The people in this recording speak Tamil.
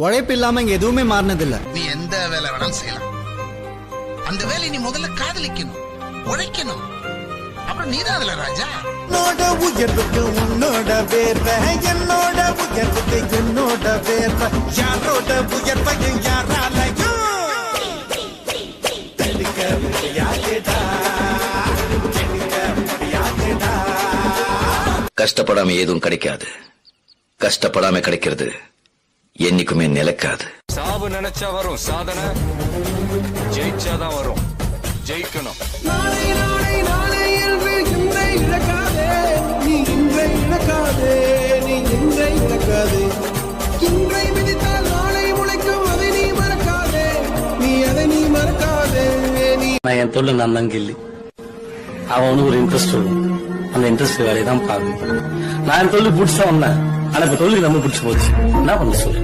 உழைப்பு இல்லாம இங்க எதுவுமே மாறினது இல்ல. நீ எந்த வேலை வேணாலும் செய்யலாம். அந்த வேலை நீ முதல்ல காதலிக்கணும், உழைக்கணும். அப்புறம் நீதான் அதுல ராஜா. என்னோட உயர்வுக்கு உன்னோட வேர்வை, என்னோட உயர்வுக்கு என்னோட வேர்வை, யாரோட உயர்வையும் யாராலையும் தடுக்க முடியாதுடா, தடுக்க முடியாதுடா. கஷ்டப்படாம எதுவும் கிடைக்காது. கஷ்டப்படாம கிடைக்கிறது என்னைக்குமே நிலைக்காது. சாவு நினைச்சா வரும், சாதனை ஜெயிச்சாதான் வரும். ஜெயிக்கணும். நாளை நாளை நாளை என்று இன்றை இழக்காதே, நீ இன்றை இழக்காதே, நீ இன்றை இழக்காதே. இன்றை மிதித்தால் நாளை முளைக்கும், அதை நீ மறக்காதே, நீ அதை நீ மறக்காதே. நீ நான் என் தொழில் நான் தான் கில்லி. அவன் ஒரு இன்ட்ரெஸ்ட் வரும், அந்த இன்ட்ரெஸ்ட் வேலையை தான் பார்க்கணும். நான் என் தொழில் பிடிச்சா வந்தேன், ஆனா இப்ப தொழிலுக்கு நம்ம பிடிச்சு போச்சு. என்ன பண்ண சொல்லு.